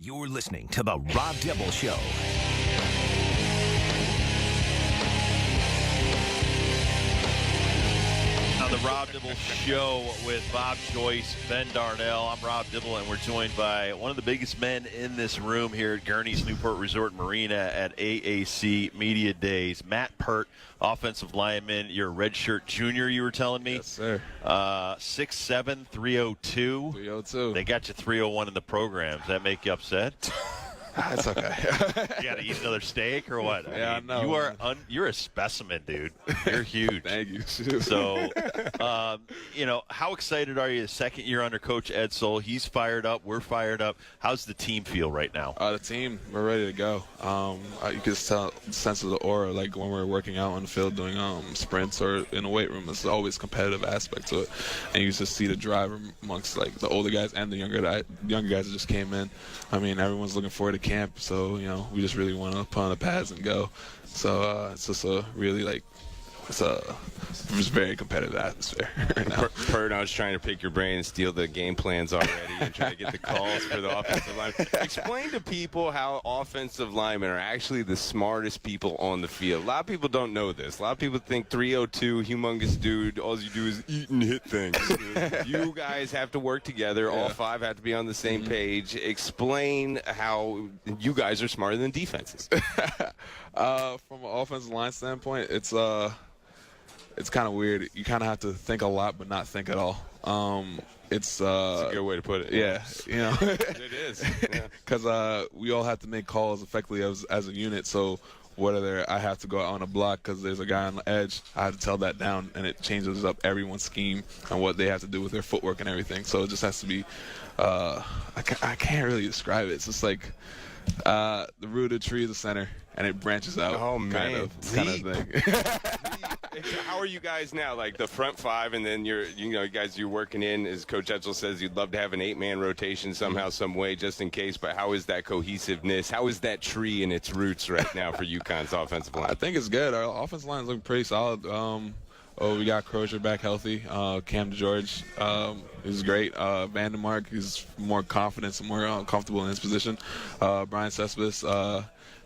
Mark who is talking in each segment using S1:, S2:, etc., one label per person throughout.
S1: You're listening to The Rob Dibble Show.
S2: On The Rob Dibble Show with Bob Joyce, Ben Darnell. I'm Rob Dibble, and we're joined by one of the biggest men in this room here at Gurney's Newport Resort Marina at AAC Media Days. Matt Peart, offensive lineman. You're a redshirt junior, you were telling me?
S3: Yes, sir.
S2: 6'7", 302.
S3: 302.
S2: They got you 301 in the program. Does that make you upset?
S3: That's okay.
S2: You got to eat another steak or what?
S3: Yeah, I know.
S2: You are you're a specimen, dude. You're huge.
S3: Thank you.
S2: So, how excited are you? The second year under Coach Edsel, he's fired up. We're fired up. How's the team feel right now?
S3: The team, we're ready to go. You can tell the sense of the aura, like when we're working out on the field doing sprints or in the weight room. There's always competitive aspect to it, and you just see the drive amongst like the older guys and the younger guys that just came in. I mean, everyone's looking forward to camp, so we just really want to put on the pads and go. So it's just a really it's a just very competitive atmosphere right now.
S4: Peart, I was trying to pick your brain and steal the game plans already and try to get the calls for the offensive line. Explain to people how offensive linemen are actually the smartest people on the field. A lot of people don't know this. A lot of people think 302, humongous dude, all you do is eat and hit things. You guys have to work together. All five have to be on the same page. Explain how you guys are smarter than defenses.
S3: From an offensive line standpoint, it's kind of weird. You kind of have to think a lot, but not think at all. It's
S4: a good way to put it.
S3: Yeah,
S4: It is.
S3: Because we all have to make calls effectively as a unit. So whether I have to go out on a block because there's a guy on the edge, I have to tell that down, and it changes up everyone's scheme and what they have to do with their footwork and everything. So it just has to be. I can't really describe it. It's just like the root of the tree is the center, and it branches out.
S4: Oh man,
S3: kind of thing.
S4: How are you guys now? Like the front five, and then you're working in, as Coach Edsel says, you'd love to have an 8-man rotation somehow, some way, just in case. But how is that cohesiveness? How is that tree in its roots right now for UConn's offensive line?
S3: I think it's good. Our offensive line is looking pretty solid. We got Crozier back healthy. Cam George is great. Vandermark is more confident and more comfortable in his position. Brian Cespedes,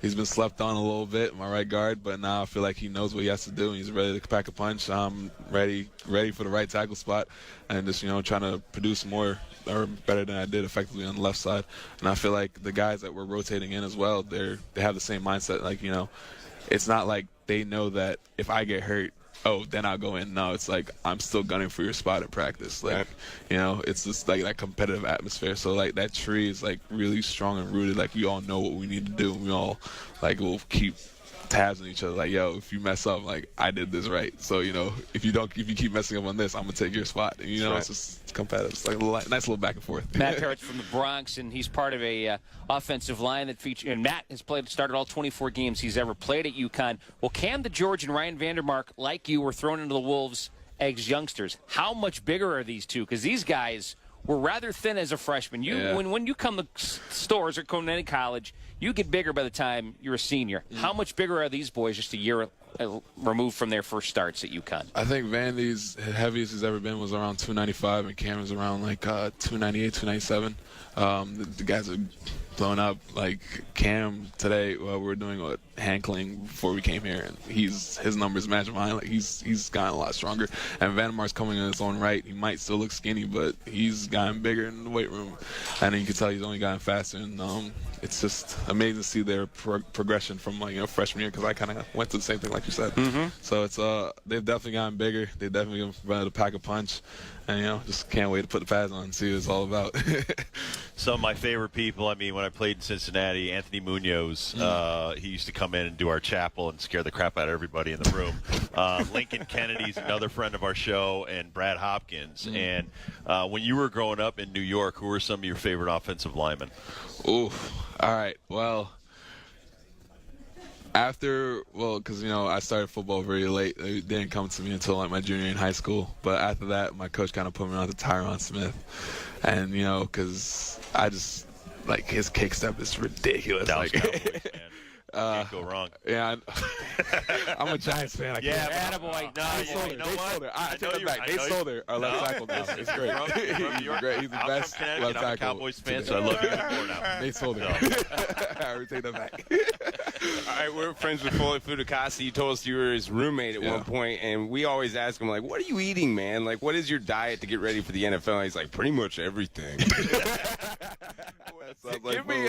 S3: he's been slept on a little bit, my right guard, but now I feel like he knows what he has to do, and he's ready to pack a punch. I'm ready for the right tackle spot, and just trying to produce more or better than I did effectively on the left side. And I feel like the guys that we're rotating in as well, they have the same mindset. Like it's not like they know that if I get hurt, then I'll go in. No, it's like I'm still gunning for your spot at practice. Like, it's just like that competitive atmosphere. So like that tree is like really strong and rooted. Like we all know what we need to do. We all will keep tabs on each other. Like, if you mess up, like I did this right. So if you keep messing up on this, I'm gonna take your spot. And, it's just competitive. It's like a nice little back and forth.
S5: Matt Peart's from the Bronx, and he's part of a offensive line that features. And Matt has started all 24 games he's ever played at UConn. Well, Cam DeGeorge and Ryan Vandermark, like you, were thrown into the Wolves as youngsters. How much bigger are these two? Because these guys were rather thin as a freshman. When you come to stores or come to any college, you get bigger by the time you're a senior. How much bigger are these boys just a year removed from their first starts at UConn?
S3: I think Vandy's heaviest he's ever been was around 295, and Cameron's around 298, 297. The guys are blown up. Like Cam today, we were doing hand clean before we came here, and his numbers match mine. Like he's gotten a lot stronger. And Vandermark's coming in his own right. He might still look skinny, but he's gotten bigger in the weight room, and you can tell he's only gotten faster. And it's just amazing to see their progression from freshman year, because I kind of went through the same thing like you said. So it's they've definitely gotten bigger. They've definitely ready to pack a punch, and just can't wait to put the pads on and see what it's all about.
S2: Some of my favorite people, when I played in Cincinnati, Anthony Munoz, he used to come in and do our chapel and scare the crap out of everybody in the room. Lincoln Kennedy's another friend of our show, and Brad Hopkins. And when you were growing up in New York, who were some of your favorite offensive linemen?
S3: Oof. All right. Well, because I started football very late. It didn't come to me until my junior year in high school. But after that, my coach kind of put me on to Tyron Smith, and because I just his kick step is ridiculous.
S2: Can't go wrong.
S3: Yeah, I'm a Giants fan. I
S2: Yeah,
S3: can't.
S5: attaboy.
S2: No, you know what?
S3: I take it back. Nate Solder, our left tackle now. It's great. He's great. He's the
S2: I'm
S3: best
S2: from
S3: left
S2: Connecticut. I'm a
S3: tackle.
S2: Cowboys fan, so I love you more now.
S3: Nate Solder. I would take that back.
S4: All right, we're friends with Foley Fudukasi. You told us you were his roommate at one point, and we always ask him, like, what are you eating, man? Like, what is your diet to get ready for the NFL? And he's like, pretty much everything. Give me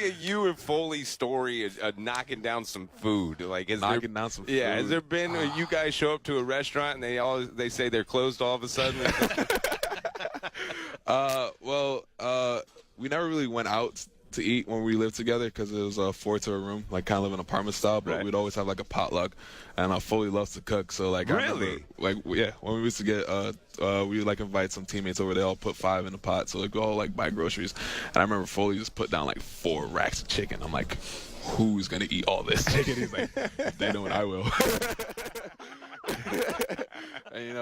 S4: a you and Foley story of knocking down some food. Like,
S3: Knocking down some food.
S4: Yeah, has there been you guys show up to a restaurant and they say they're closed all of a sudden?
S3: We never really went out to eat when we lived together because it was a 4-to-a-room, like kind of live in apartment style. But
S4: Right.
S3: we'd always have like a potluck, and Foley loves to cook. So like, I remember, when we used to get, we would like invite some teammates over. They all put 5 in a pot, so like we all like buy groceries. And I remember Foley just put down like 4 racks of chicken. I'm like, who's gonna eat all this chicken? He's like, they know what I will. And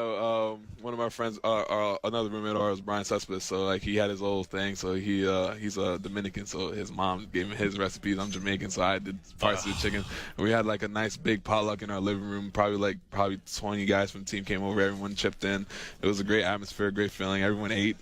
S3: one of my friends, another roommate of ours, Brian Cespedes, so like he had his old thing. So he's a Dominican, so his mom gave him his recipes. I'm Jamaican, so I did parts of the chicken. And we had like a nice big potluck in our living room. Probably 20 guys from the team came over. Everyone chipped in. It was a great atmosphere, great feeling. Everyone ate.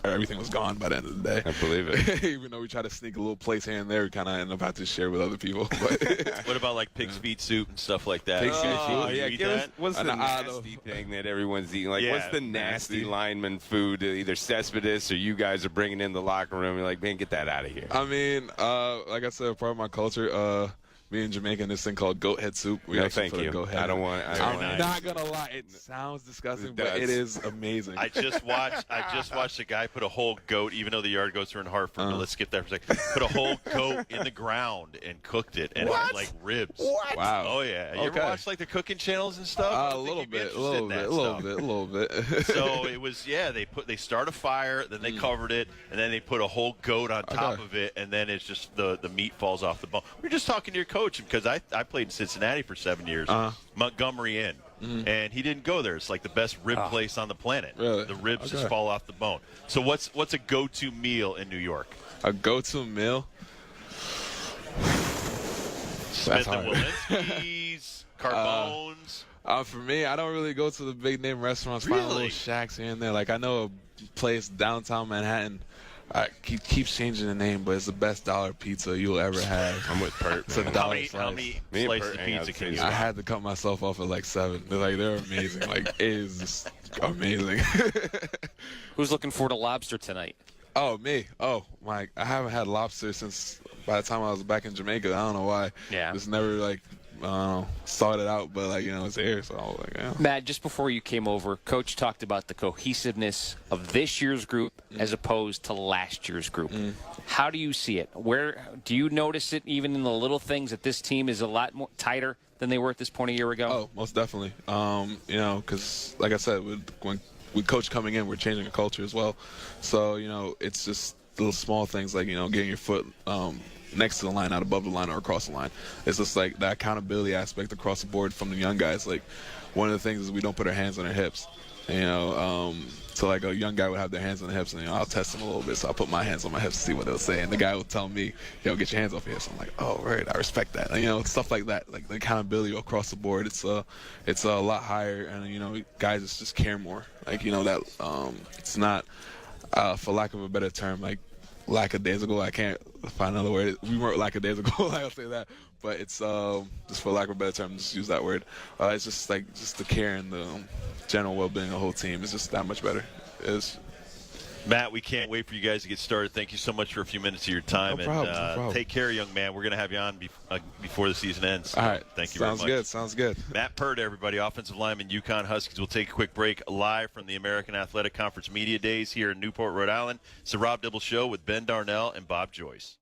S3: Everything was gone by the end of the day.
S4: I believe it.
S3: Even though we tried to sneak a little place here and there, we kind of ended up having to share with other people. But
S2: What about like pig's feet soup and stuff like that?
S3: Pig's feet
S2: Oh,
S3: soup.
S2: you
S4: Yeah,
S2: eat
S4: give us,
S2: that?
S4: what's the nasty thing that everyone's eating? Like, what's the nasty lineman food? Either Cespedes or you guys are bringing in the locker room. You're like, man, get that out of here.
S3: I mean, like I said, part of my culture, me and Jamaican, this thing called goat head soup. We
S4: No,
S3: actually
S4: thank
S3: put a
S4: you.
S3: goat head
S4: I don't
S3: in it.
S4: want.
S3: I'm not gonna lie, it sounds disgusting,
S4: It
S3: but
S4: does.
S3: it is amazing.
S2: I just watched a guy put a whole goat, even though the yard goats are in Hartford. But let's skip that for a second. Put a whole goat in the ground and cooked it, and it was like ribs.
S4: What?
S3: Wow.
S2: Oh yeah. You ever
S3: Okay.
S2: watch like the cooking channels and stuff? I
S3: A
S2: think
S3: little
S2: you'd be
S3: bit, a
S2: interested
S3: little
S2: in
S3: bit,
S2: that
S3: a little
S2: stuff.
S3: bit, a little bit.
S2: So it was, they start a fire, then they covered it, and then they put a whole goat on top of it, and then it's just the meat falls off the bone. We were just talking to your coach because I played in Cincinnati for 7 years, Montgomery Inn, and he didn't go there. It's like the best rib place on the planet.
S3: Really?
S2: The ribs just
S3: Okay.
S2: fall off the bone. So what's a go-to meal in New York?
S3: A go-to meal.
S2: Smith and
S3: hard.
S2: Walensky's, Carbone's.
S3: For me, I don't really go to the big name restaurants. Find
S2: Really?
S3: little shacks here and there. Like I know a place downtown Manhattan. Keeps changing the name, but it's the best dollar pizza you'll ever have.
S4: I'm with Peart.
S3: It's a
S4: man.
S3: dollar
S2: How
S3: slice.
S2: many
S4: Me and
S2: slices
S4: Peart
S2: of
S4: hang out
S2: pizza
S4: the
S2: can
S4: same
S2: you
S3: I
S2: have?
S3: had to cut myself off at like 7. They're amazing. Like it is just amazing.
S5: Who's looking forward to lobster tonight?
S3: Oh, me. Oh, my. I haven't had lobster since by the time I was back in Jamaica. I don't know why.
S5: Yeah.
S3: Just never sought it out, but it's here, so I was like, yeah.
S5: Matt, just before you came over, Coach talked about the cohesiveness of this year's group as opposed to last year's group. How do you see it? Where do you notice it even in the little things that this team is a lot more tighter than they were at this point a year ago?
S3: Oh, most definitely. Because like I said, with Coach coming in, we're changing the culture as well. So, it's just little small things like, getting your foot next to the line, not above the line or across the line. It's just like that accountability aspect across the board from the young guys. Like one of the things is we don't put our hands on our hips. So like a young guy would have their hands on the hips, and I'll test them a little bit. So I'll put my hands on my hips to see what they'll say, and the guy will tell me, get your hands off your hips. I'm like, oh, right, I respect that. And, stuff like that, like the accountability across the board. It's a lot higher, and guys just care more. Like that it's not, for lack of a better term, like lackadaisical. I can't find another word. We weren't lackadaisical. I'll say that. But it's just for lack of a better term, just use that word. It's just the care and the general well-being of the whole team is just that much better.
S2: Matt, we can't wait for you guys to get started. Thank you so much for a few minutes of your time.
S3: No problem.
S2: Take care, young man. We're going to have you on before the season ends.
S3: All right.
S2: Thank you very much.
S3: Sounds good.
S2: Matt Peart, everybody, offensive lineman, UConn Huskies. We'll take a quick break live from the American Athletic Conference Media Days here in Newport, Rhode Island. It's the Rob Dibble Show with Ben Darnell and Bob Joyce.